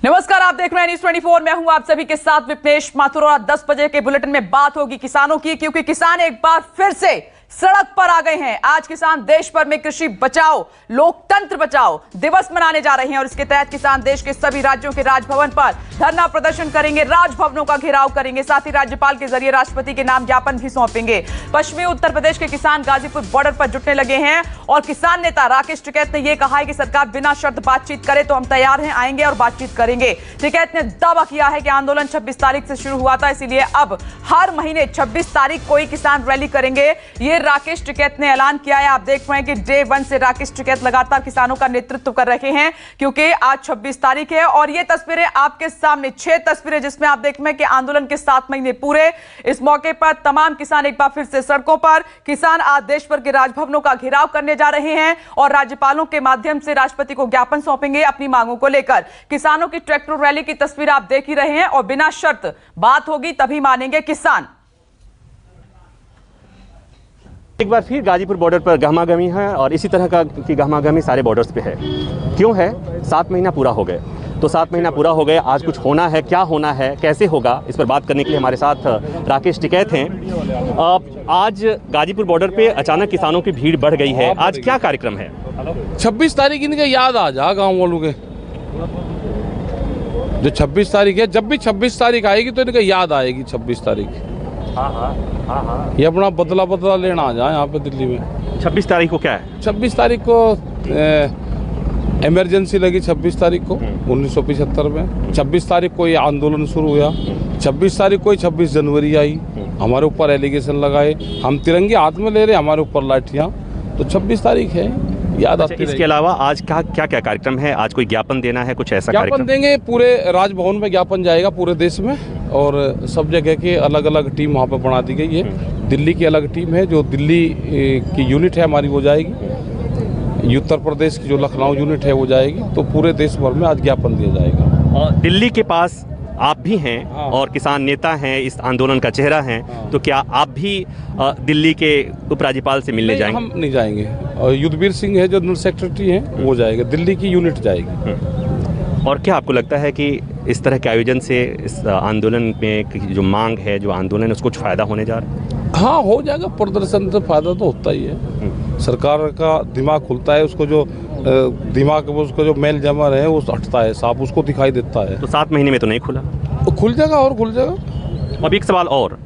नमस्कार, आप देख रहे हैं न्यूज़ 24। मैं हूं आप सभी के साथ विपनेश माथुर और 10 बजे के बुलेटिन में बात होगी किसानों की, क्योंकि किसान एक बार फिर से सड़क पर आ गए हैं। आज किसान देश भर में कृषि बचाओ लोकतंत्र बचाओ दिवस मनाने जा रहे हैं और इसके तहत किसान देश के सभी राज्यों के राजभवन पर धरना प्रदर्शन करेंगे, राजभवनों का घेराव करेंगे, साथ ही राज्यपाल के जरिए राष्ट्रपति के नाम ज्ञापन भी सौंपेंगे। पश्चिमी उत्तर प्रदेश के किसान गाजीपुर बॉर्डर पर जुटने लगे हैं और किसान नेता राकेश टिकैत ने यह कहा है कि सरकार बिना शर्त बातचीत करे तो हम तैयार हैं, आएंगे और बातचीत करेंगे। टिकैत ने दावा किया है कि आंदोलन 26 तारीख से शुरू हुआ था, इसीलिए अब हर महीने 26 तारीख को ही किसान रैली करेंगे। ये राकेश टिकैत ने ऐलान किया है। आप देख रहे हैं कि डे 1 से राकेश टिकैत लगातार किसानों का नेतृत्व कर रहे हैं, क्योंकि आज 26 तारीख है और ये तस्वीरें आपके सामने 6 तस्वीरें जिसमें आप देख रहे हैं कि आंदोलन के 7 महीने पूरे। इस मौके पर तमाम किसान एक बार फिर से सड़कों पर। किसान आज देश भर के राजभवनों का घेराव करने जा रहे हैं और राज्यपालों के माध्यम से राष्ट्रपति को ज्ञापन सौंपेंगे अपनी मांगों को लेकर। किसानों की ट्रैक्टर रैली की तस्वीर आप देख ही रहे हैं और बिना शर्त बात होगी तभी मानेंगे किसान। एक बार फिर गाजीपुर बॉर्डर पर गहमागहमी है और इसी तरह की गहमागहमी सारे बॉर्डर्स पे है। क्यों है? 7 महीना पूरा हो गए, तो 7 महीना पूरा हो गए, आज कुछ होना है, क्या होना है, कैसे होगा, इस पर बात करने के लिए हमारे साथ राकेश टिकैत हैं। आज गाजीपुर बॉर्डर पे अचानक किसानों की भीड़ बढ़ गई है, आज क्या कार्यक्रम है? 26 तारीख इनके याद आ जा गाँव वालों के, जो 26 तारीख है, जब भी 26 तारीख आएगी तो इनका याद आएगी 26 तारीख। ये अपना बदला लेना आ जाए यहाँ पे दिल्ली में। 26 तारीख को क्या है? 26 तारीख को इमरजेंसी लगी 26 तारीख को 1975 में। 26 तारीख को ये आंदोलन शुरू हुआ। 26 तारीख को 26 जनवरी आई, हमारे ऊपर एलिगेशन लगाए, हम तिरंगे हाथ में ले रहे, हमारे ऊपर लाठियाँ। तो 26 तारीख है, याद आती है। इसके अलावा आज क्या क्या कार्यक्रम है? आज कोई ज्ञापन देना है, कुछ ऐसा ज्ञापन देंगे, पूरे राजभवन में ज्ञापन जाएगा पूरे देश में और सब जगह के अलग अलग टीम वहाँ पर बना दी गई है। दिल्ली की अलग टीम है, जो दिल्ली की यूनिट है हमारी वो जाएगी, उत्तर प्रदेश की जो लखनऊ यूनिट है वो जाएगी, तो पूरे देश भर में आज ज्ञापन दिया जाएगा। और दिल्ली के पास आप भी हैं और किसान नेता हैं, इस आंदोलन का चेहरा हैं, तो क्या आप भी दिल्ली के उपराज्यपाल से मिलने जाएंगे? हम नहीं जाएंगे, और युद्धवीर सिंह है जो जनरल सेक्रेटरी हैं वो जाएगा, दिल्ली की यूनिट जाएगी। और क्या आपको लगता है कि इस तरह के आयोजन से इस आंदोलन में जो मांग है, जो आंदोलन है, उसको कुछ फ़ायदा होने जा रहा है? हाँ, हो जाएगा। प्रदर्शन से फ़ायदा तो होता ही है, सरकार का दिमाग खुलता है, उसको जो दिमाग में उसका जो मेल जमा है वो हटता है, साफ उसको दिखाई देता है। तो 7 महीने में तो नहीं खुला, तो खुल जाएगा और खुल जाएगा। अब एक सवाल और,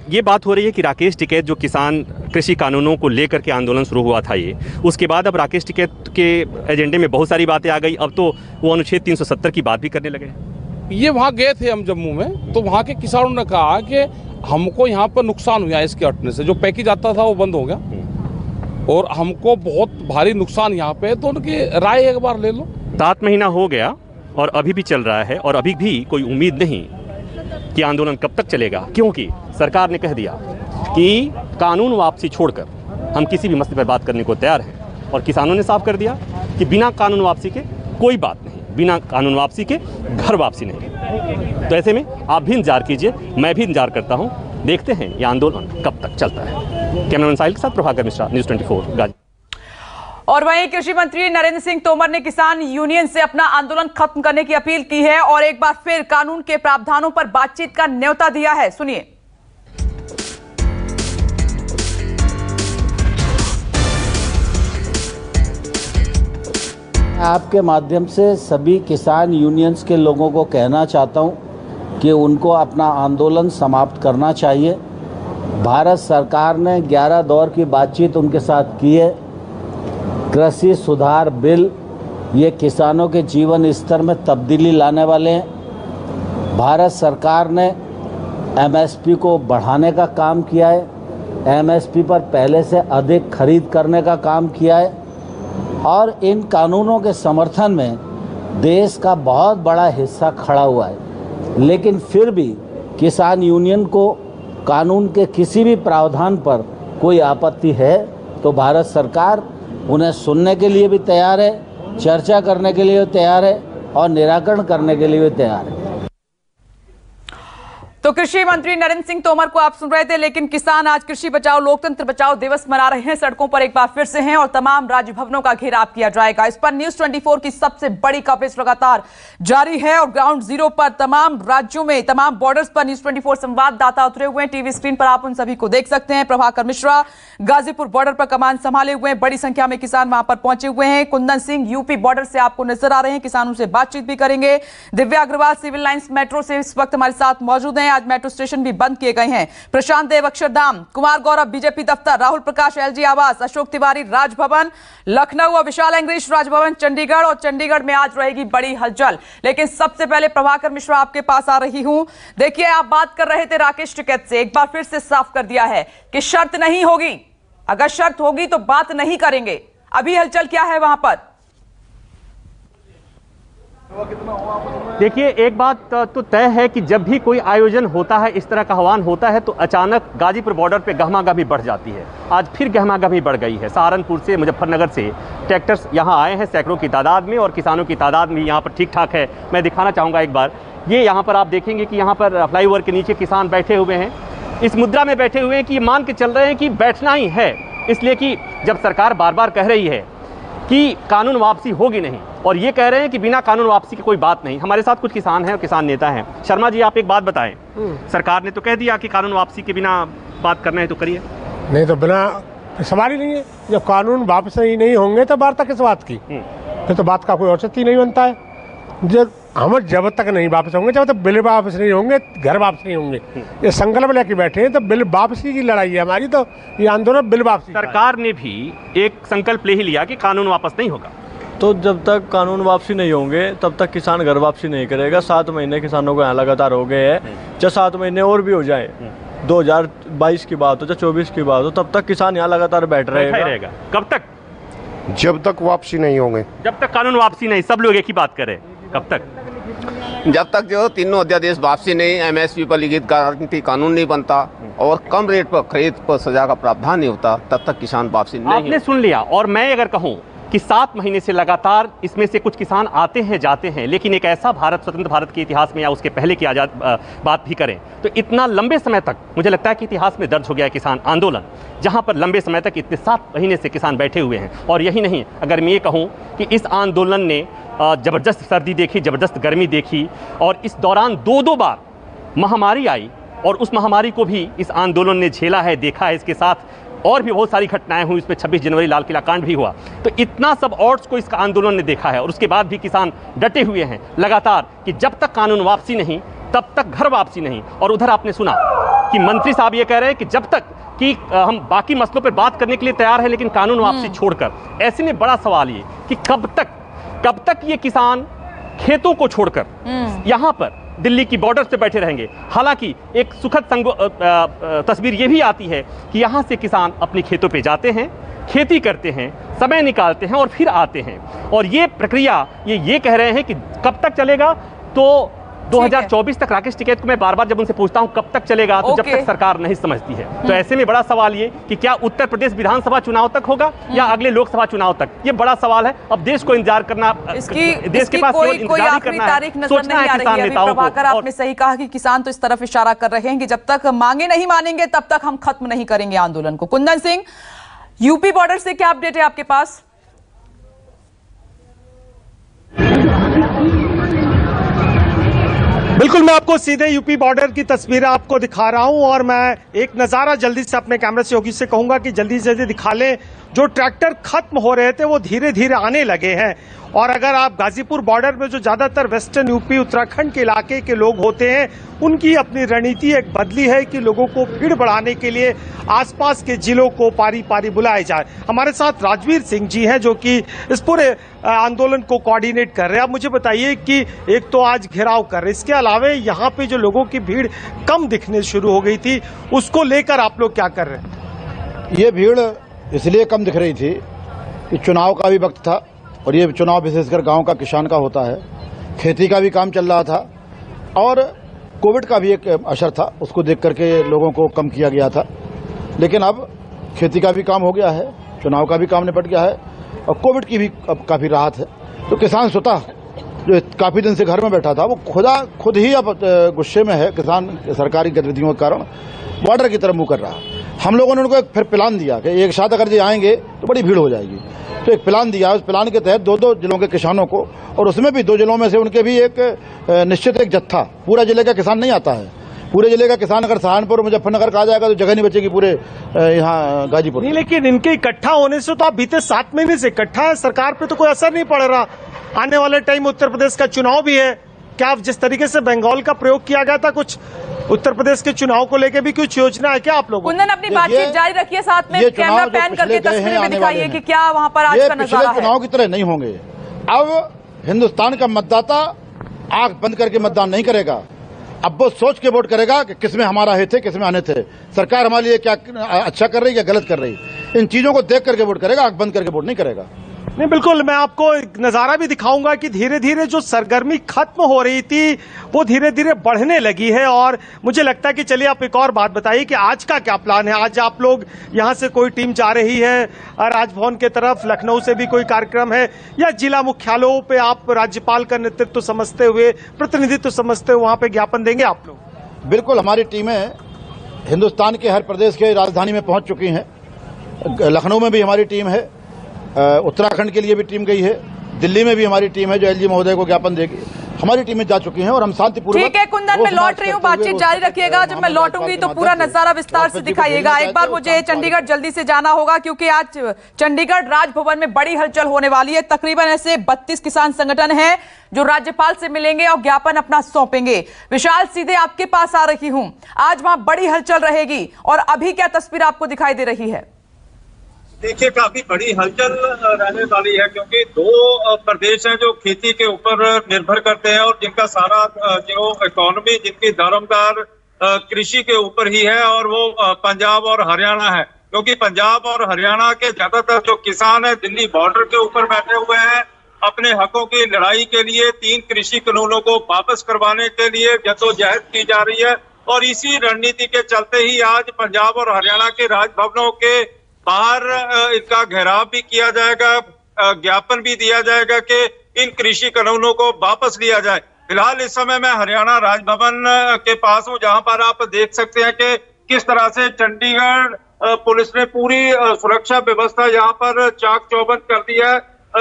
ये बात हो रही है कि राकेश टिकैत जो किसान कृषि कानूनों को लेकर के आंदोलन शुरू हुआ था, ये उसके बाद अब राकेश टिकैत के एजेंडे में बहुत सारी बातें आ गई। अब तो वो अनुच्छेद 370 की बात भी करने लगे। ये वहाँ गए थे हम जम्मू में, तो वहाँ के किसानों ने कहा कि हमको यहाँ पर नुकसान हुआ इसके हटने से, जो पैकेज आता था वो बंद हो गया और हमको बहुत भारी नुकसान यहाँ पे, तो उनकी राय एक बार ले लो। 7 महीना हो गया और अभी भी चल रहा है और अभी भी कोई उम्मीद नहीं कि आंदोलन कब तक चलेगा, क्योंकि सरकार ने कह दिया कि कानून वापसी छोड़कर हम किसी भी मसले पर बात करने को तैयार हैं और किसानों ने साफ कर दिया कि बिना कानून वापसी के कोई बात नहीं, बिना कानून वापसी के घर वापसी नहीं। तो ऐसे में आप भी इंतजार कीजिए, मैं भी इंतजार करता हूँ, देखते हैं ये आंदोलन कब तक चलता है। कैमरामैन साहिल के साथ प्रभाकर मिश्रा, न्यूज़ 24 गाजी। और वहीं कृषि मंत्री नरेंद्र सिंह तोमर ने किसान यूनियन से अपना आंदोलन खत्म करने की अपील की है और एक बार फिर कानून के प्रावधानों पर बातचीत का न्योता दिया है। सुनिए। आपके माध्यम से सभी किसान यूनियंस के लोगों को कहना चाहता हूं कि उनको अपना आंदोलन समाप्त करना चाहिए। भारत सरकार ने 11 दौर की बातचीत उनके साथ की है। कृषि सुधार बिल ये किसानों के जीवन स्तर में तब्दीली लाने वाले हैं। भारत सरकार ने एमएसपी को बढ़ाने का काम किया है, एमएसपी पर पहले से अधिक खरीद करने का काम किया है और इन कानूनों के समर्थन में देश का बहुत बड़ा हिस्सा खड़ा हुआ है। लेकिन फिर भी किसान यूनियन को कानून के किसी भी प्रावधान पर कोई आपत्ति है तो भारत सरकार उन्हें सुनने के लिए भी तैयार है, चर्चा करने के लिए तैयार है और निराकरण करने के लिए भी तैयार है। तो कृषि मंत्री नरेंद्र सिंह तोमर को आप सुन रहे थे, लेकिन किसान आज कृषि बचाओ लोकतंत्र बचाओ दिवस मना रहे हैं। सड़कों पर एक बार फिर से हैं और तमाम राजभवनों का घेराव किया जाएगा। इस पर न्यूज 24 की सबसे बड़ी कवरेज लगातार जारी है और ग्राउंड जीरो पर तमाम राज्यों में तमाम बॉर्डर्स पर न्यूज 24 संवाददाता उतरे हुए हैं। टीवी स्क्रीन पर आप उन सभी को देख सकते हैं। प्रभाकर मिश्रा गाजीपुर बॉर्डर पर कमान संभाले हुए हैं। बड़ी संख्या में किसान वहां पर पहुंचे हुए हैं। कुंदन सिंह यूपी बॉर्डर से आपको नजर आ रहे हैं, किसानों से बातचीत भी करेंगे। Divya Agarwal civil lines metro से इस वक्त हमारे साथ मौजूद हैं। आज मेट्रो स्टेशन भी बंद किए गए हैं। प्रशांत देव अक्षरधाम, कुमार गौरव बीजेपी दफ्तर, राहुल प्रकाश एलजी आवास, अशोक तिवारी राजभवन लखनऊ और विशाल अंग्रेश राजभवन चंडीगढ़। और चंडीगढ़ में आज रहेगी बड़ी हलचल। लेकिन सबसे पहले प्रभाकर मिश्रा आपके पास आ रही हूं। देखिए, आप बात कर रहे थे राकेश टिकैत से, एक बार फिर से साफ कर दिया है कि शर्त नहीं होगी। अगर शर्त होगी तो बात नहीं करेंगे। अभी हलचल क्या है वहां पर? देखिए, एक बात तो तय है कि जब भी कोई आयोजन होता है, इस तरह का आह्वान होता है, तो अचानक गाजीपुर बॉर्डर पे गहमागहमी बढ़ जाती है। आज फिर गहमागहमी बढ़ गई है। सहारनपुर से, मुजफ्फरनगर से ट्रैक्टर्स यहाँ आए हैं सैकड़ों की तादाद में और किसानों की तादाद भी यहाँ पर ठीक ठाक है। मैं दिखाना चाहूँगा एक बार। ये यहाँ पर आप देखेंगे कि यहाँ पर फ्लाईओवर के नीचे किसान बैठे हुए हैं। इस मुद्रा में बैठे हुए हैं कि मान के चल रहे हैं कि बैठना ही है, इसलिए कि जब सरकार बार बार कह रही है कि कानून वापसी होगी नहीं, और ये कह रहे हैं कि बिना कानून वापसी की कोई बात नहीं। हमारे साथ कुछ किसान हैं और किसान नेता हैं। शर्मा जी, आप एक बात बताएं, सरकार ने तो कह दिया कि कानून वापसी के बिना बात करना है तो करिए। नहीं तो बिना सवाल ही नहीं है। जब कानून वापस ही नहीं होंगे तो वार्ता किस बात की? फिर तो बात का कोई औचित्य ही नहीं बनता है। जब तक नहीं वापस होंगे, जब तक बिल वापस नहीं होंगे, घर वापस नहीं होंगे, ये संकल्प लेके बैठे हैं। तो बिल वापसी की लड़ाई है हमारी। तो ये आंदोलन बिल वापसी। सरकार ने भी एक संकल्प ले ही लिया कि कानून वापस नहीं होगा। तो जब तक कानून वापसी नहीं होंगे तब तक किसान घर वापसी नहीं करेगा। 7 महीने किसानों को यहाँ लगातार हो गए हैं। चाहे 7 महीने और भी हो जाए, 2022 की बात हो चाहे 24 की बात हो, तब तक किसान यहाँ लगातार बैठ रहेगा। कब तक? जब तक वापसी नहीं होंगे, जब तक कानून वापसी नहीं। सब लोग एक ही बात करें, कब तक? जब तक जो तीनों अध्यादेश वापसी नहीं, एमएसपी पर लिखित गारंटी कानून नहीं बनता और कम रेट पर खरीद पर सजा का प्रावधान नहीं होता, तब तक किसान वापसी नहीं। आपने सुन लिया। और मैं अगर कहूं कि 7 महीने से लगातार इसमें से कुछ किसान आते हैं जाते हैं, लेकिन एक ऐसा भारत, स्वतंत्र भारत के इतिहास में या उसके पहले की आजाद बात भी करें तो इतना लंबे समय तक मुझे लगता है कि इतिहास में दर्ज हो गया है किसान आंदोलन, जहां पर लंबे समय तक इतने 7 महीने से किसान बैठे हुए हैं। और यही नहीं, अगर मैं ये कहूं कि इस आंदोलन ने ज़बरदस्त सर्दी देखी, ज़बरदस्त गर्मी देखी, और इस दौरान 2 बार महामारी आई और उस महामारी को भी इस आंदोलन ने झेला है, देखा है। इसके साथ और भी बहुत सारी घटनाएं हुई, इसमें 26 जनवरी लाल किला कांड भी हुआ। तो इतना सब ऑड्स को इसका आंदोलन ने देखा है और उसके बाद भी किसान डटे हुए हैं लगातार कि जब तक कानून वापसी नहीं तब तक घर वापसी नहीं। और उधर आपने सुना कि मंत्री साहब ये कह रहे हैं कि जब तक कि हम बाकी मसलों पर बात करने के लिए तैयार हैं, लेकिन कानून वापसी छोड़कर। ऐसे में बड़ा सवाल ये कि कब तक ये किसान खेतों को छोड़कर यहाँ पर दिल्ली की बॉर्डर से बैठे रहेंगे। हालांकि एक सुखद तस्वीर ये भी आती है कि यहाँ से किसान अपने खेतों पे जाते हैं, खेती करते हैं, समय निकालते हैं और फिर आते हैं। और ये प्रक्रिया ये कह रहे हैं कि कब तक चलेगा, तो 2024 तक। राकेश टिकैत को मैं बार बार जब उनसे पूछता हूं कब तक चलेगा, तो जब तक सरकार नहीं समझती है। तो ऐसे में बड़ा सवाल ये कि क्या उत्तर प्रदेश विधानसभा चुनाव तक होगा या अगले लोकसभा चुनाव तक, ये बड़ा सवाल है। अब देश को इंतजार करना, देश के पास कोई आखिरी तारीख नजर नहीं आ रही है। प्रभाकर, आपने सही कहा कि किसान तो इस तरफ इशारा कर रहे हैं कि जब तक मांगे नहीं मानेंगे तब तक हम खत्म नहीं करेंगे आंदोलन को। कुंदन सिंह, यूपी बॉर्डर से क्या अपडेट है आपके पास? बिल्कुल, मैं आपको सीधे यूपी बॉर्डर की तस्वीरें आपको दिखा रहा हूं और मैं एक नज़ारा जल्दी से अपने कैमरा सहयोगी से कहूंगा कि जल्दी से जल्दी दिखा लें। जो ट्रैक्टर खत्म हो रहे थे वो धीरे धीरे आने लगे हैं। और अगर आप गाजीपुर बॉर्डर में जो ज़्यादातर वेस्टर्न यूपी उत्तराखंड के इलाके के लोग होते हैं, उनकी अपनी रणनीति एक बदली है कि लोगों को भीड़ बढ़ाने के लिए आसपास के जिलों को पारी पारी बुलाए जाए। हमारे साथ राजवीर सिंह जी हैं जो कि इस पूरे आंदोलन को कोऑर्डिनेट कर रहे हैं। आप मुझे बताइए कि एक तो आज घेराव कर रहे, इसके अलावा यहाँ पे जो लोगों की भीड़ कम दिखने शुरू हो गई थी, उसको लेकर आप लोग क्या कर रहे हैं? ये भीड़ इसलिए कम दिख रही थी कि चुनाव का भी वक्त था और ये चुनाव विशेषकर गांव का किसान का होता है। खेती का भी काम चल रहा था और कोविड का भी एक असर था, उसको देख करके लोगों को कम किया गया था। लेकिन अब खेती का भी काम हो गया है, चुनाव का भी काम निपट गया है और कोविड की भी अब काफ़ी राहत है। तो किसान स्वतः जो काफ़ी दिन से घर में बैठा था, वो खुद ही अब गुस्से में है किसान सरकारी गतिविधियों के कारण बॉर्डर की तरफ मुँह कर रहा। हम लोगों ने उनको एक फिर प्लान दिया कि एक साथ अगर ये आएंगे तो बड़ी भीड़ हो जाएगी, तो एक प्लान दिया। उस प्लान के तहत 2-2 जिलों के किसानों को, और उसमें भी 2 जिलों में से उनके भी एक निश्चित एक जत्था, पूरा जिले का किसान नहीं आता है, पूरे जिले का किसान अगर सहारनपुर मुजफ्फरनगर का आ जाएगा तो जगह नहीं बचेगी पूरे यहाँ गाजीपुर। नहीं, लेकिन इनके इकट्ठा होने से तो आप बीते 7 महीने से इकट्ठा है, सरकार पे तो कोई असर नहीं पड़ रहा। आने वाले टाइम उत्तर प्रदेश का चुनाव भी है, क्या आप जिस तरीके से बंगाल का प्रयोग किया गया था, कुछ उत्तर प्रदेश के चुनाव को लेकर भी कुछ योजना है क्या आप लोगों? कुंदन, अपनी बातचीत जारी रखिए, साथ में कैमरा पैन करके तस्वीरें भी दिखाइए कि क्या वहां पर आज का नजारा है। चुनाव की तरह नहीं होंगे। अब हिंदुस्तान का मतदाता आंख बंद करके मतदान नहीं करेगा, अब वो सोच के वोट करेगा कि किसमें हमारा हित है, किसमें अनित है, सरकार हमारे लिए क्या अच्छा कर रही है या गलत कर रही है। इन चीजों को देख करके वोट करेगा, आंख बंद करके वोट नहीं करेगा। नहीं, बिल्कुल, मैं आपको एक नजारा भी दिखाऊंगा कि धीरे धीरे जो सरगर्मी खत्म हो रही थी वो धीरे धीरे बढ़ने लगी है। और मुझे लगता है कि चलिए आप एक और बात बताइए कि आज का क्या प्लान है। आज आप लोग यहाँ से कोई टीम जा रही है राजभवन के तरफ, लखनऊ से भी कोई कार्यक्रम है, या जिला मुख्यालयों पे आप राज्यपाल का नेतृत्व समझते हुए, प्रतिनिधित्व समझते हुए वहां पे ज्ञापन देंगे आप लोग? बिल्कुल, हमारी टीमें हिंदुस्तान के हर प्रदेश के राजधानी में पहुंच चुकी हैं। लखनऊ में भी हमारी टीम है, उत्तराखंड के लिए भी टीम गई है, दिल्ली में भी हमारी टीम है जो एलजी महोदय को ज्ञापन देगी। हमारी टीमें जा चुकी हैं और हम शांतिपूर्वक। ठीक है कुंदन, मैं लौट रही हूँ, बातचीत जारी रखिएगा। जब मैं लौटूंगी तो पूरा नजारा विस्तार से दिखाइएगा। एक बार मुझे चंडीगढ़ जल्दी से जाना होगा क्योंकि आज चंडीगढ़ राजभवन में बड़ी हलचल होने वाली है। तकरीबन ऐसे 32 किसान संगठन हैं जो राज्यपाल से मिलेंगे और ज्ञापन अपना सौंपेंगे। विशाल, सीधे आपके पास आ रही हूं। आज वहां बड़ी हलचल रहेगी और अभी क्या तस्वीर आपको दिखाई दे रही है? देखिए, काफी बड़ी हलचल रहने वाली है क्योंकि 2 प्रदेश हैं जो खेती के ऊपर निर्भर करते हैं और जिनका सारा जो इकोनॉमी, जिनकी दारोमदार कृषि के ऊपर ही है, और वो पंजाब और हरियाणा है। क्योंकि पंजाब और हरियाणा के ज्यादातर जो किसान है दिल्ली बॉर्डर के ऊपर बैठे हुए हैं, अपने हकों की लड़ाई के लिए 3 कृषि कानूनों को वापस करवाने के लिए जद्दोजहद की जा रही है। और इसी रणनीति के चलते ही आज पंजाब और हरियाणा के राजभवनों के बाहर इनका घेराव भी किया जाएगा, ज्ञापन भी दिया जाएगा कि इन कृषि कानूनों को वापस लिया जाए। फिलहाल इस समय मैं हरियाणा राजभवन के पास हूं, जहां पर आप देख सकते हैं कि किस तरह से चंडीगढ़ पुलिस ने पूरी सुरक्षा व्यवस्था यहां पर चाक चौबंद कर दी है।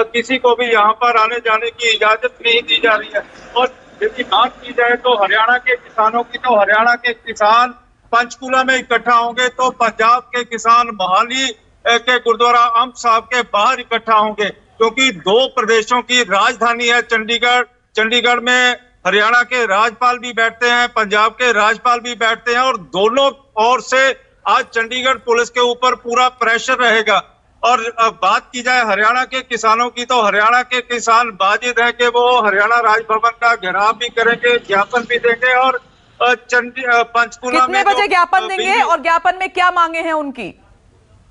किसी को भी यहां पर आने जाने की इजाजत नहीं दी जा रही है। और यदि बात की जाए तो हरियाणा के किसानों की, तो हरियाणा के किसान पंचकूला में इकट्ठा होंगे, तो पंजाब के किसान मोहाली के गुरुद्वारा अम्ब साहब के बाहर इकट्ठा होंगे, क्योंकि 2 प्रदेशों की राजधानी है चंडीगढ़। चंडीगढ़ में हरियाणा के राज्यपाल भी बैठते हैं, पंजाब के राज्यपाल भी बैठते हैं, और दोनों ओर से आज चंडीगढ़ पुलिस के ऊपर पूरा प्रेशर रहेगा। और बात की जाए हरियाणा के किसानों की, तो हरियाणा के किसान बाजिद हैं कि वो हरियाणा राजभवन का घेराव भी करेंगे, ज्ञापन भी देंगे। और पंचकूला में कितने बजे ज्ञापन देंगे और ज्ञापन में क्या मांगे हैं उनकी?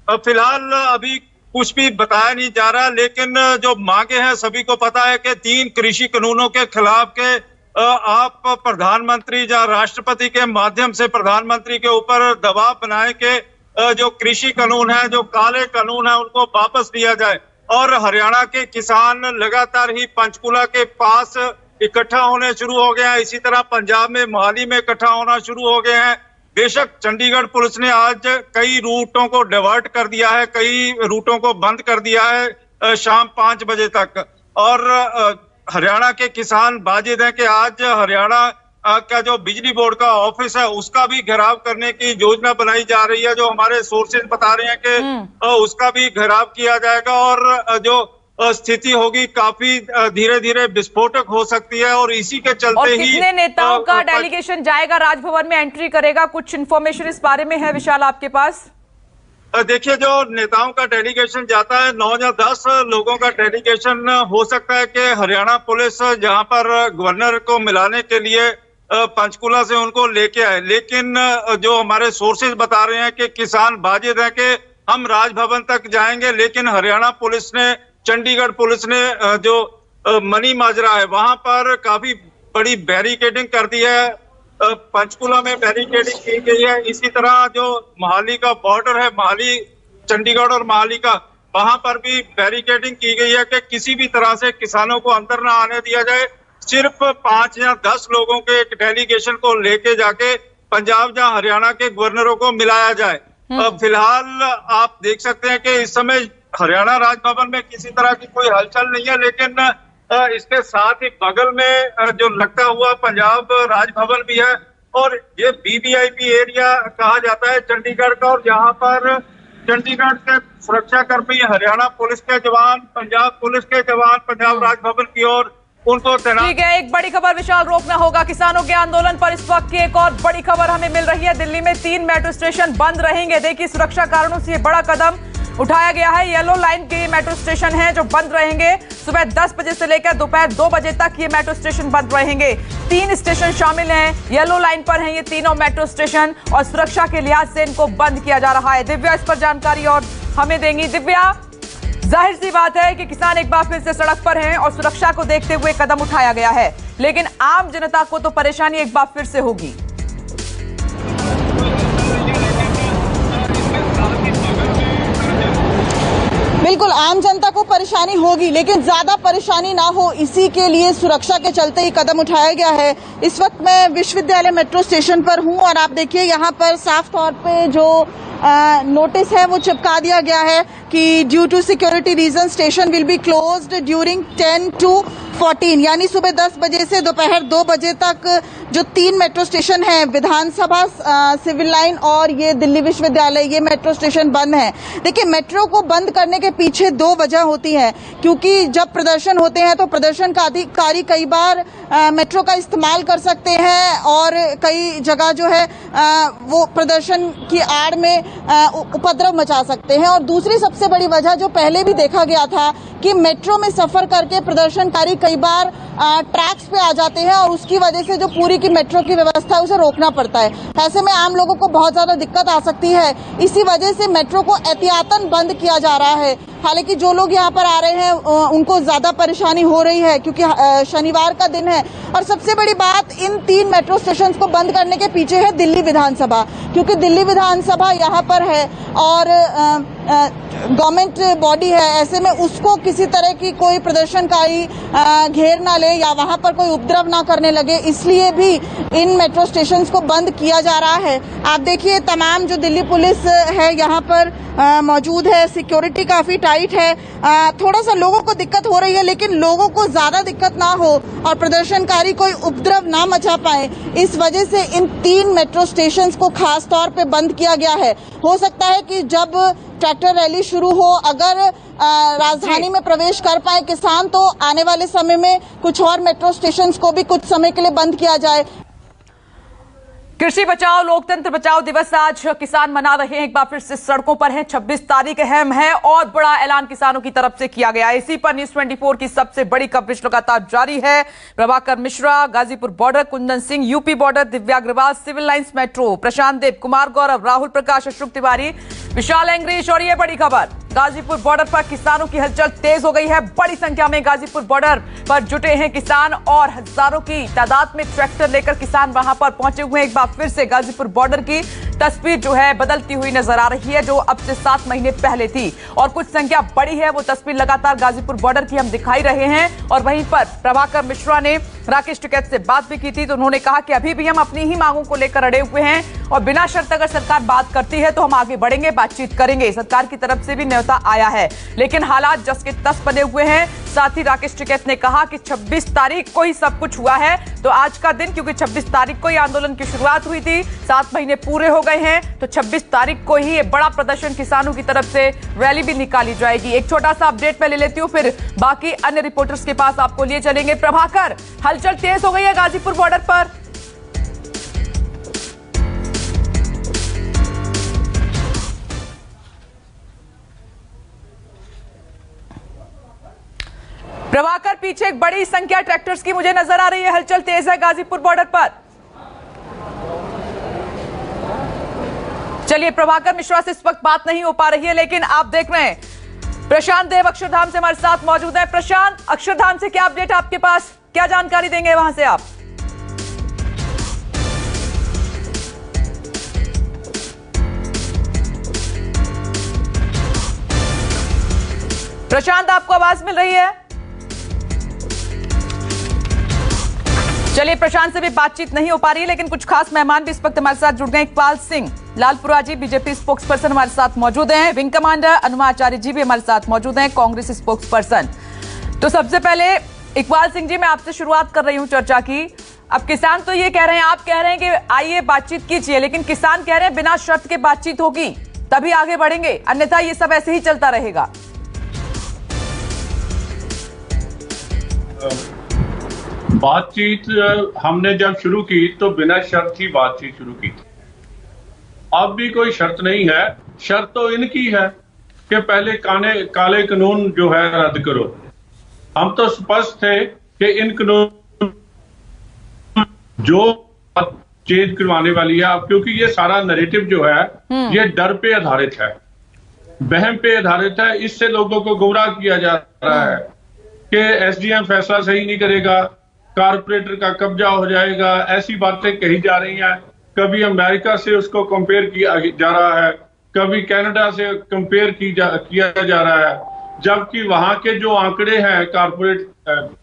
फिलहाल अभी कुछ भी बताया नहीं जा रहा, लेकिन जो मांगे हैं सभी को पता है कि 3 कृषि कानूनों के खिलाफ के आप प्रधानमंत्री या राष्ट्रपति के माध्यम से प्रधानमंत्री के ऊपर दबाव बनाए कि जो कृषि कानून है, जो काले कानून है, उनको वापस लिया जाए। और हरियाणा के किसान लगातार ही पंचकूला के पास इकट्ठा होने शुरू हो गए हैं। इसी तरह पंजाब में मोहाली में इकट्ठा होना शुरू हो गए हैं। बेशक चंडीगढ़ पुलिस ने आज कई रूटों को डाइवर्ट कर दिया है, कई रूटों को बंद कर दिया है शाम 5 बजे तक। और हरियाणा के किसान बाजिद हैं कि आज हरियाणा का जो बिजली बोर्ड का ऑफिस है उसका भी घेराव करने की योजना बनाई जा रही है। जो हमारे सोर्सेज बता रहे हैं कि उसका भी घेराव किया जाएगा, और जो स्थिति होगी काफी धीरे धीरे विस्फोटक हो सकती है। और इसी के चलते ही कितने नेताओं का डेलीगेशन जाएगा राजभवन में, एंट्री करेगा, कुछ इन्फॉर्मेशन इस बारे में है विशाल आपके पास? देखिए, जो नेताओं का डेलीगेशन जाता है 9 या 10 लोगों का डेलीगेशन हो सकता है कि हरियाणा पुलिस जहां पर गवर्नर को मिलाने के लिए पंचकूला से उनको लेके आए। लेकिन जो हमारे सोर्सेज बता रहे हैं कि किसान बाजिद हैं कि हम राजभवन तक जाएंगे, लेकिन हरियाणा पुलिस ने, चंडीगढ़ पुलिस ने जो मनी माजरा है वहां पर काफी बड़ी बैरिकेडिंग कर दी है। पंचकूला में बैरिकेडिंग की गई है। इसी तरह जो मोहाली का बॉर्डर है, मोहाली चंडीगढ़ और मोहाली का, वहां पर भी बैरिकेडिंग की गई है कि किसी भी तरह से किसानों को अंदर ना आने दिया जाए। सिर्फ 5 या 10 लोगों के एक डेलीगेशन को लेके जाके पंजाब या हरियाणा के गवर्नरों को मिलाया जाए। फिलहाल आप देख सकते हैं कि इस समय हरियाणा राजभवन में किसी तरह की कोई हलचल नहीं है, लेकिन इसके साथ ही बगल में जो लगता हुआ पंजाब राजभवन भी है और ये वीवीआईपी एरिया कहा जाता है चंडीगढ़ का, और यहाँ पर चंडीगढ़ के सुरक्षा कर्मी, हरियाणा पुलिस के जवान, पंजाब पुलिस के जवान पंजाब राजभवन की ओर उनको तैनात। ठीक है, एक बड़ी खबर विशाल रोकना होगा किसानों के आंदोलन पर। इस वक्त की एक और बड़ी खबर हमें मिल रही है, दिल्ली में 3 मेट्रो स्टेशन बंद रहेंगे। देखिए, सुरक्षा कारणों से ये बड़ा कदम उठाया गया है। येलो लाइन के मेट्रो स्टेशन हैं जो बंद रहेंगे। सुबह 10 बजे से लेकर दोपहर 2 बजे तक ये मेट्रो स्टेशन बंद रहेंगे। 3 स्टेशन शामिल हैं, येलो लाइन पर हैं ये तीनों मेट्रो स्टेशन, और सुरक्षा के लिहाज से इनको बंद किया जा रहा है। दिव्या इस पर जानकारी और हमें देंगी। दिव्या, जाहिर सी बात है कि किसान एक बार फिर से सड़क पर हैं और सुरक्षा को देखते हुए कदम उठाया गया है, लेकिन आम जनता को तो परेशानी एक बार फिर से होगी। बिल्कुल, आम जनता को परेशानी होगी, लेकिन ज्यादा परेशानी ना हो इसी के लिए सुरक्षा के चलते ही कदम उठाया गया है। इस वक्त मैं विश्वविद्यालय मेट्रो स्टेशन पर हूं और आप देखिए यहाँ पर साफ तौर पे जो नोटिस है वो चिपका दिया गया है कि due to security reason station will be closed during 10 to 14, यानी सुबह 10 बजे से दोपहर 2 बजे तक जो 3 मेट्रो स्टेशन हैं, विधानसभा, सिविल लाइन और ये दिल्ली विश्वविद्यालय, ये मेट्रो स्टेशन बंद हैं। देखिए, मेट्रो को बंद करने के पीछे 2 वजह होती हैं, क्योंकि जब प्रदर्शन होते हैं तो प्रदर्शनकारी कई बार मेट्रो का इस्तेमाल कर सकते हैं और कई जगह जो है वो प्रदर्शन की आड़ में उपद्रव मचा सकते हैं। और दूसरी सबसे बड़ी वजह जो पहले भी देखा गया था कि मेट्रो में सफर करके प्रदर्शनकारी कई बार ट्रैक्स पे आ जाते हैं और उसकी वजह से जो पूरी की मेट्रो की व्यवस्था है उसे रोकना पड़ता है। ऐसे में आम लोगों को बहुत ज्यादा दिक्कत आ सकती है। इसी वजह से मेट्रो को एहतियातन बंद किया जा रहा है। हालांकि जो लोग यहाँ पर आ रहे हैं उनको ज्यादा परेशानी हो रही है क्योंकि शनिवार का दिन है। और सबसे बड़ी बात, इन 3 मेट्रो स्टेशन को बंद करने के पीछे है दिल्ली विधानसभा, क्योंकि दिल्ली विधानसभा यहाँ पर है और गवर्नमेंट बॉडी है। ऐसे में उसको किसी तरह की कोई प्रदर्शनकारी घेर ना ले या वहां पर कोई उपद्रव ना करने लगे, इसलिए भी इन मेट्रो स्टेशंस को बंद किया जा रहा है। आप देखिए, तमाम जो दिल्ली पुलिस है यहाँ पर मौजूद है, सिक्योरिटी काफी टाइट है। थोड़ा सा लोगों को दिक्कत हो रही है, लेकिन लोगों को ज्यादा दिक्कत ना हो और प्रदर्शनकारी कोई उपद्रव ना मचा पाए, इस वजह से इन 3 मेट्रो स्टेशंस को खास तौर पे बंद किया गया है। हो सकता है कि जब ट्रैक्टर रैली शुरू हो, अगर राजधानी में प्रवेश कर पाए किसान, तो आने वाले समय में कुछ और मेट्रो स्टेशंस को भी कुछ समय के लिए बंद किया जाए। कृषि बचाओ लोकतंत्र बचाओ दिवस आज किसान मना रहे हैं, एक बार फिर से सड़कों पर हैं। 26 तारीख अहम है और बड़ा ऐलान किसानों की तरफ से किया गया है। इसी पर न्यूज़ 24 की सबसे बड़ी कवरेज लगातार जारी है। Prabhakar Mishra Ghazipur border, Kundan Singh UP border, Divya Agarwal civil lines metro, Prashant Dev, Kumar Gaurav, Rahul Prakash, Ashok Tiwari, Vishal Angrish. और ये बड़ी खबर, गाजीपुर बॉर्डर पर किसानों की हलचल तेज हो गई है। बड़ी संख्या में गाजीपुर बॉर्डर पर जुटे हैं किसान और हजारों की तादाद में ट्रैक्टर लेकर किसान वहां पर पहुंचे हुए हैं। एक बार फिर से गाजीपुर बॉर्डर की तस्वीर जो है बदलती हुई नजर आ रही है, जो अब से 7 महीने पहले थी और कुछ संख्या बड़ी है। वो तस्वीर लगातार गाजीपुर बॉर्डर की हम दिखाई रहे हैं। और वहीं पर प्रभाकर मिश्रा ने राकेश टिकैत से बात भी की थी, तो उन्होंने कहा कि अभी भी हम अपनी ही मांगों को लेकर अड़े हुए हैं और बिना शर्त अगर सरकार बात करती है तो हम आगे बढ़ेंगे, बातचीत करेंगे। सरकार की तरफ से भी न्योता आया है, लेकिन हालात जस के तस बने हुए हैं। साथ ही राकेश टिकैत ने कहा कि 26 तारीख को ही सब कुछ हुआ है, तो आज का दिन, क्योंकि 26 तारीख को ही आंदोलन की शुरुआत हुई थी, 7 महीने पूरे हो गए हैं, तो 26 तारीख को ही ये बड़ा प्रदर्शन किसानों की तरफ से रैली भी निकाली जाएगी। एक छोटा सा अपडेट मैं ले लेती हूँ, फिर बाकी अन्य रिपोर्टर्स के पास आपको लिए चलेंगे। प्रभाकर, हलचल तेज हो गई है गाजीपुर बॉर्डर पर। प्रभाकर, पीछे एक बड़ी संख्या ट्रैक्टर्स की मुझे नजर आ रही है, हलचल तेज है गाजीपुर बॉर्डर पर। चलिए, प्रभाकर मिश्रा से इस वक्त बात नहीं हो पा रही है, लेकिन आप देख रहे हैं प्रशांत देव अक्षरधाम से हमारे साथ मौजूद है। प्रशांत, अक्षरधाम से क्या अपडेट आपके पास, क्या जानकारी देंगे वहां से आप? प्रशांत, आपको आवाज मिल रही है? चलिए, प्रशांत से भी बातचीत नहीं हो पा रही है, लेकिन कुछ खास मेहमान भी इस वक्त हमारे साथ जुड़ गए। इकबाल सिंह लालपुरा जी बीजेपी स्पोक्स पर्सन हमारे साथ मौजूद हैं। विंग कमांडर अनुमा आचार्य जी भी हमारे साथ मौजूद हैं, कांग्रेस स्पोक्स पर्सन। तो सबसे पहले इकबाल सिंह जी, मैं आपसे शुरुआत कर रही हूं चर्चा की। अब किसान तो ये कह रहे हैं, आप कह रहे हैं कि आइए बातचीत कीजिए, लेकिन किसान कह रहे हैं बिना शर्त के बातचीत होगी तभी आगे बढ़ेंगे, अन्यथा ये सब ऐसे ही चलता रहेगा। बातचीत हमने जब शुरू की तो बिना शर्त ही बातचीत शुरू की थी। अब भी कोई शर्त नहीं है। शर्त तो इनकी है कि पहले काले कानून जो है रद्द करो। हम तो स्पष्ट थे कि इन कानून जो चेंज करवाने वाली है, क्योंकि ये सारा नैरेटिव जो है ये डर पे आधारित है, वहम पे आधारित है। इससे लोगों को गुमराह किया जा रहा है कि एसडीएम फैसला सही नहीं करेगा, कारपोरेटर का कब्जा हो जाएगा, ऐसी बातें कही जा रही हैं। कभी अमेरिका से उसको कंपेयर किया जा रहा है, कभी कनाडा से कंपेयर किया जा रहा है, जबकि वहां के जो आंकड़े हैं कारपोरेट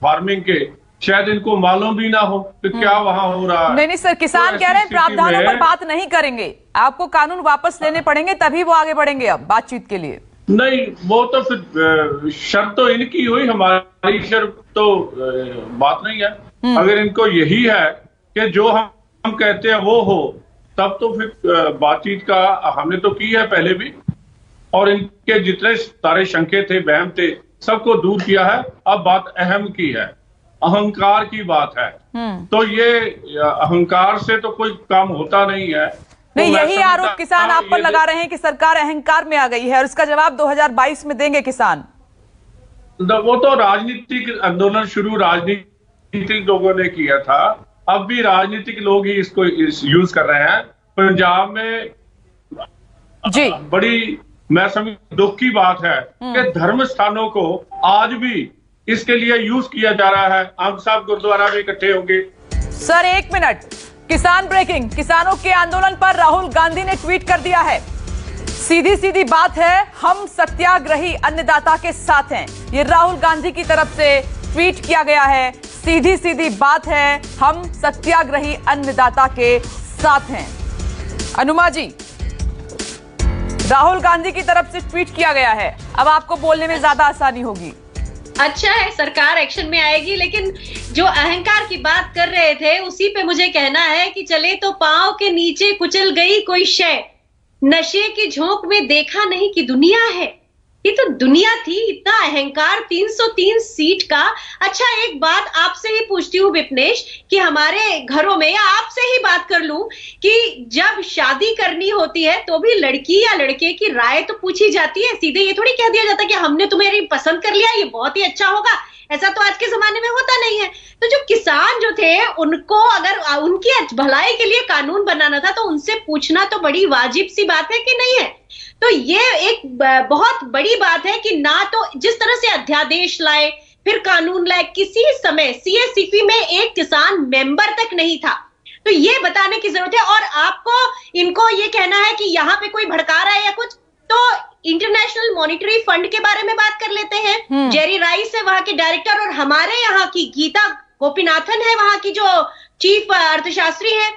फार्मिंग के, शायद इनको मालूम भी ना हो कि क्या वहां हो रहा है। नहीं सर, किसान कह रहे हैं प्रावधानों पर बात नहीं करेंगे, आपको कानून वापस लेने पड़ेंगे तभी वो आगे बढ़ेंगे अब बातचीत के लिए। नहीं, वो तो फिर शर्त तो इनकी हुई, हमारी शर्त तो बात नहीं है। अगर इनको यही है कि जो हम कहते हैं वो हो, तब तो फिर बातचीत का हमने तो की है पहले भी, और इनके जितने सारे शंके थे, वहम थे, सबको दूर किया है। अब बात अहम की है, अहंकार की बात है। तो ये अहंकार से तो कोई काम होता नहीं है। नहीं, यही आरोप किसान आप पर लगा रहे हैं कि सरकार अहंकार में आ गई है, और इसका जवाब 2022 में देंगे किसान। वो तो राजनीतिक आंदोलन शुरू राजनीतिक लोगों ने किया था, अब भी राजनीतिक लोग ही इसको यूज कर रहे हैं। पंजाब में जी बड़ी, मैं समझ दुख की बात है कि धर्म स्थानों को आज भी इसके लिए यूज किया जा रहा है। हम सब गुरुद्वारा में इकट्ठे होंगे। सर एक मिनट, किसान ब्रेकिंग, किसानों के आंदोलन पर राहुल गांधी ने ट्वीट कर दिया है, सीधी सीधी बात है, हम सत्याग्रही अन्नदाता के साथ हैं। ये राहुल गांधी की तरफ से ट्वीट किया गया है, सीधी सीधी बात है, हम सत्याग्रही अन्नदाता के साथ हैं। अनुमा जी, राहुल गांधी की तरफ से ट्वीट किया गया है, अब आपको बोलने में ज्यादा आसानी होगी। अच्छा है, सरकार एक्शन में आएगी, लेकिन जो अहंकार की बात कर रहे थे उसी पे मुझे कहना है कि चले तो पांव के नीचे कुचल गई कोई शय, नशे की झोंक में देखा नहीं कि दुनिया है। ये तो दुनिया थी, इतना अहंकार, 303 सीट का। अच्छा, एक बात आपसे ही पूछती हूँ विपनेश, कि हमारे घरों में, या आपसे ही बात कर लूं, कि जब शादी करनी होती है तो भी लड़की या लड़के की राय तो पूछी जाती है। सीधे ये थोड़ी कह दिया जाता कि हमने तुम्हें पसंद कर लिया, ये बहुत ही अच्छा होगा। ऐसा तो आज के जमाने में होता नहीं है। तो जो किसान जो थे, उनको अगर उनकी भलाई के लिए कानून बनाना था तो उनसे पूछना तो बड़ी वाजिब सी बात है कि नहीं है। तो ये एक बहुत बड़ी बात है कि ना तो जिस तरह से अध्यादेश लाए, फिर कानून लाए, किसी समय सीएससीपी में एक किसान मेंबर तक नहीं था। तो ये बताने की जरूरत है। और आपको इनको ये कहना है कि यहाँ पे कोई भड़का रहा है या कुछ, तो इंटरनेशनल मॉनिटरी फंड के बारे में बात कर लेते हैं। जेरी राइस है वहां के डायरेक्टर, और हमारे यहाँ की गीता गोपीनाथन है वहां की जो चीफ अर्थशास्त्री है,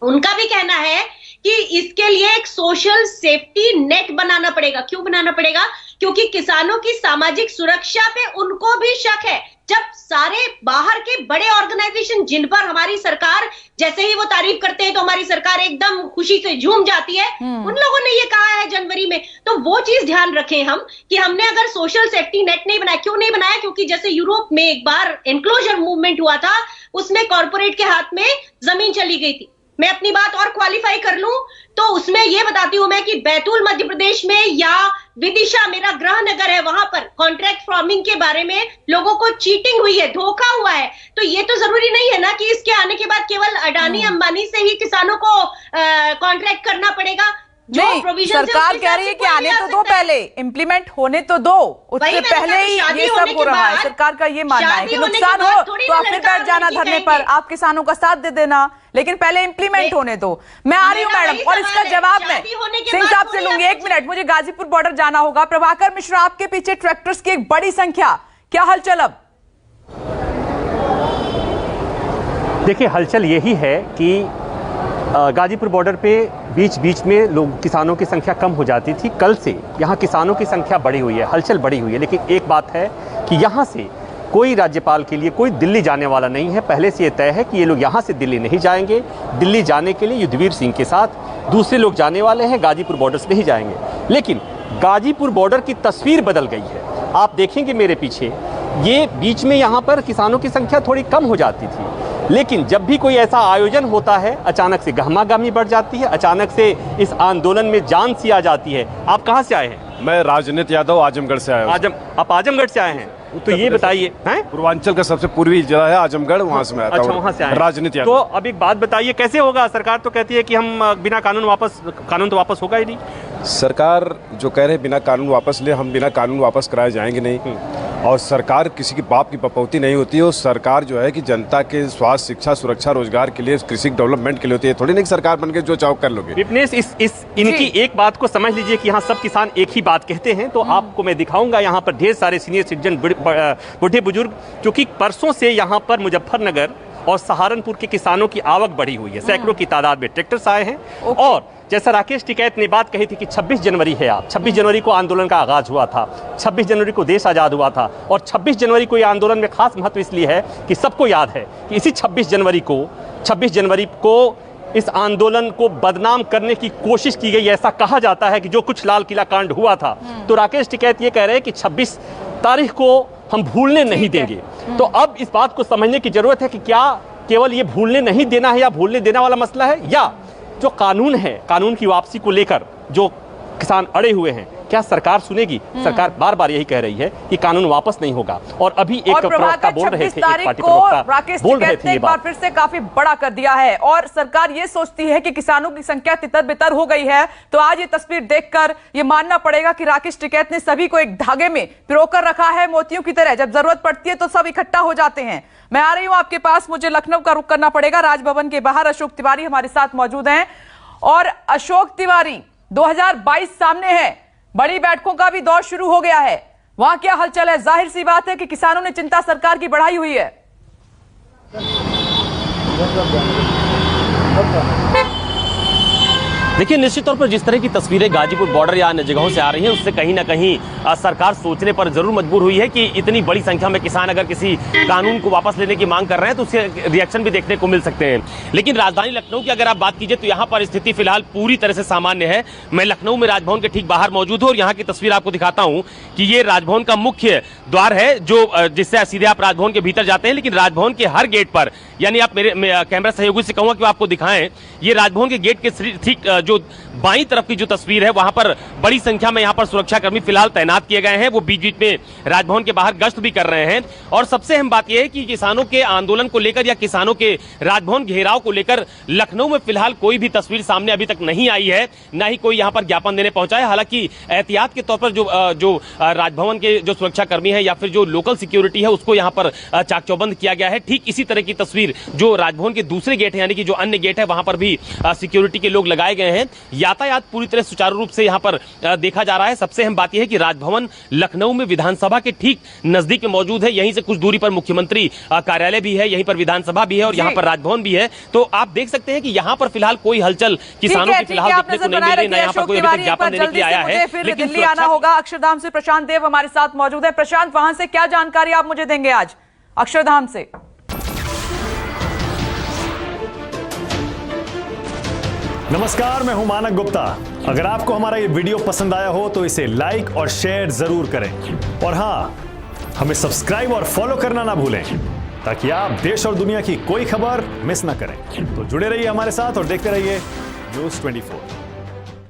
उनका भी कहना है कि इसके लिए एक सोशल सेफ्टी नेट बनाना पड़ेगा। क्यों बनाना पड़ेगा? क्योंकि किसानों की सामाजिक सुरक्षा पे उनको भी शक है। जब सारे बाहर के बड़े ऑर्गेनाइजेशन, जिन पर हमारी सरकार जैसे ही वो तारीफ करते हैं तो हमारी सरकार एकदम खुशी से झूम जाती है, उन लोगों ने ये कहा है जनवरी में, तो वो चीज ध्यान रखें हम कि हमने अगर सोशल सेफ्टी नेट नहीं बनाया। क्यों नहीं बनाया? क्योंकि जैसे यूरोप में एक बार एनक्लोजर मूवमेंट हुआ था, उसमें कॉर्पोरेट के हाथ में जमीन चली गई थी। मैं अपनी बात और क्वालिफाई कर लूं तो उसमें यह बताती हूं मैं कि बैतूल मध्य प्रदेश में या विदिशा, मेरा गृह नगर है, वहां पर कॉन्ट्रैक्ट फार्मिंग के बारे में लोगों को चीटिंग हुई है, धोखा हुआ है। तो ये तो जरूरी नहीं है ना कि इसके आने के बाद केवल अडानी अंबानी से ही किसानों को कॉन्ट्रैक्ट करना पड़ेगा। नहीं, सरकार कह रही है कि आने तो दो, पहले इम्प्लीमेंट होने तो दो, उससे पहले ही ये सब हो रहा है। सरकार का ये मानना है कि नुकसान हो तो आप फिर बैठ जाना धरने पर, आप किसानों का साथ दे देना, लेकिन पहले इम्प्लीमेंट होने दो। मैं आ रही हूँ मैडम, और इसका जवाब मैं सिंह साहब से लूंगी। एक मिनट, मुझे गाजीपुर बॉर्डर जाना होगा। प्रभाकर मिश्रा, आपके पीछे ट्रैक्टर्स की एक बड़ी संख्या, क्या हलचल अब? देखिए, हलचल यही है कि गाजीपुर बॉर्डर पे बीच बीच में लोग किसानों की संख्या कम हो जाती थी। कल से यहाँ किसानों की संख्या बढ़ी हुई है, हलचल बढ़ी हुई है। लेकिन एक बात है कि यहाँ से कोई राज्यपाल के लिए कोई दिल्ली जाने वाला नहीं है। पहले से ये तय है कि ये लोग यहाँ से दिल्ली नहीं जाएंगे। दिल्ली जाने के लिए युद्धवीर सिंह के साथ दूसरे लोग जाने वाले हैं, गाजीपुर बॉर्डर से नहीं जाएंगे। लेकिन गाजीपुर बॉर्डर की तस्वीर बदल गई है। आप देखेंगे मेरे पीछे, ये बीच में यहाँ पर किसानों की संख्या थोड़ी कम हो जाती थी, लेकिन जब भी कोई ऐसा आयोजन होता है अचानक से गहमागहमी बढ़ जाती है, अचानक से इस आंदोलन में जान सी आ जाती है। आप कहाँ से आए हैं? मैं राजनीति यादव आजमगढ़ से आया हूँ। आप आजमगढ़ से आए हैं? तो ये बताइए, हैं? पूर्वांचल का सबसे पूर्वी जिला है आजमगढ़, वहाँ से मैं आता हूँ। अच्छा, वहाँ से आए। राजनीति तो अब एक बात बताइए, कैसे होगा? सरकार तो कहती है कि हम बिना कानून तो वापस होगा ही नहीं। सरकार जो कह रहे हैं बिना कानून वापस ले, हम बिना कानून वापस कराए जाएंगे नहीं। और सरकार किसी की बाप की पपौती नहीं होती है। और सरकार जो है कि जनता के स्वास्थ्य, शिक्षा, सुरक्षा, रोजगार के लिए, कृषि डेवलपमेंट के लिए होती है। थोड़ी नहीं सरकार बन के जो चाहो कर लोगे। विपनेश, इनकी एक बात को समझ लीजिए कि यहाँ सब किसान एक ही बात कहते हैं। तो आपको मैं दिखाऊंगा यहाँ पर ढेर सारे सीनियर सिटीजन, बूढ़े बुजुर्ग, क्योंकि परसों से यहाँ पर मुजफ्फरनगर और सहारनपुर के किसानों की आवक बढ़ी हुई है। सैकड़ों की तादाद में ट्रैक्टर्स आए हैं। और जैसा राकेश टिकैत ने बात कही थी कि 26 जनवरी है, आप 26 जनवरी को आंदोलन का आगाज हुआ था, 26 जनवरी को देश आज़ाद हुआ था। और 26 जनवरी को ये आंदोलन में खास महत्व इसलिए है कि सबको याद है कि इसी 26 जनवरी को इस आंदोलन को बदनाम करने की कोशिश की गई। ऐसा कहा जाता है कि जो कुछ लाल किला कांड हुआ था, तो राकेश टिकैत ये कह रहे हैं कि 26 तारीख को हम भूलने नहीं देंगे। तो अब इस बात को समझने की जरूरत है कि क्या केवल ये भूलने नहीं देना है या भूलने देना वाला मसला है, या जो कानून है, कानून की वापसी को लेकर जो किसान अड़े हुए हैं, क्या सरकार सुनेगी? सरकार बार बार यही कह रही है कि कानून वापस नहीं होगा। और अभी एक प्रवक्ता बोल रहे थे, एक पार्टी प्रवक्ता बोल रहे थे, एक बार फिर से काफी बड़ा कर दिया है। और सरकार ये सोचती है कि किसानों की संख्या तितर बितर हो गई है। तो आज ये तस्वीर देखकर ये मानना पड़ेगा कि राकेश टिकैत ने सभी को एक धागे में पिरोकर रखा है, मोतियों की तरह। जब जरूरत पड़ती है तो सब इकट्ठा हो जाते हैं। मैं आ रही हूं आपके पास, मुझे लखनऊ का रुख करना पड़ेगा। राजभवन के बाहर अशोक तिवारी हमारे साथ मौजूद हैं। और अशोक तिवारी, 2022 सामने है, बड़ी बैठकों का भी दौर शुरू हो गया है। वहां क्या हलचल है? जाहिर सी बात है कि किसानों ने चिंता सरकार की बढ़ाई हुई है। देखिए, निश्चित तौर पर जिस तरह की तस्वीरें गाजीपुर बॉर्डर या अन्य जगहों से आ रही हैं, उससे कहीं ना कहीं सरकार सोचने पर जरूर मजबूर हुई है कि इतनी बड़ी संख्या में किसान अगर किसी कानून को वापस लेने की मांग कर रहे हैं तो उससे रिएक्शन भी देखने को मिल सकते हैं। लेकिन राजधानी लखनऊ की अगर आप बात कीजिए तो यहाँ पर स्थिति फिलहाल पूरी तरह से सामान्य है। मैं लखनऊ में राजभवन के ठीक बाहर मौजूद हूँ और यहाँ की तस्वीर आपको दिखाता हूँ कि ये राजभवन का मुख्य द्वार है, जो जिससे सीधे आप राजभवन के भीतर जाते हैं। लेकिन राजभवन के हर गेट पर, यानी आप मेरे कैमरा सहयोगी से कहूंगा कि आपको दिखाएं, ये राजभवन के गेट के ठीक जो बाईं तरफ की जो तस्वीर है, वहां पर बड़ी संख्या में यहां पर सुरक्षाकर्मी फिलहाल तैनात किए गए हैं। वो बीच बीच में राजभवन के बाहर गश्त भी कर रहे हैं। और सबसे अहम बात यह है कि किसानों के आंदोलन को लेकर या किसानों के राजभवन घेराव को लेकर लखनऊ में फिलहाल कोई भी तस्वीर सामने अभी तक नहीं आई है, ना ही कोई यहां पर ज्ञापन देने पहुंचा है। हालांकि एहतियात के तौर पर जो राजभवन के जो सुरक्षाकर्मी है या फिर जो लोकल सिक्योरिटी है, उसको यहां पर चाक चौबंद किया गया है। ठीक इसी तरह की तस्वीर जो राजभवन के दूसरे गेट है, यानी कि जो अन्य गेट है, वहां पर भी सिक्योरिटी के लोग लगाए गए हैं। यातायात पूरी तरह सुचारू रूप से यहां पर देखा जा रहा है। सबसे अहम बात यह है कि राजभवन लखनऊ में विधानसभा के ठीक नजदीक में मौजूद है। यहीं से कुछ दूरी पर मुख्यमंत्री कार्यालय भी है, यहीं पर विधानसभा भी है और यहां पर राजभवन भी है। तो आप देख सकते हैं कि यहां पर फिलहाल कोई हलचल किसानों की फिलहाल देखने को नहीं मिल रही, ना यहां पर कोई ज्ञापन देने के लिए आया है। फिर दिल्ली आना होगा। अक्षरधाम से प्रशांत देव हमारे साथ मौजूद है। प्रशांत, वहां से क्या जानकारी आप मुझे देंगे आज अक्षरधाम से? नमस्कार, मैं हूं मानक गुप्ता। अगर आपको हमारा ये वीडियो पसंद आया हो तो इसे लाइक और शेयर जरूर करें। और हां, हमें सब्सक्राइब और फॉलो करना ना भूलें ताकि आप देश और दुनिया की कोई खबर मिस ना करें। तो जुड़े रहिए हमारे साथ और देखते रहिए न्यूज़ 24।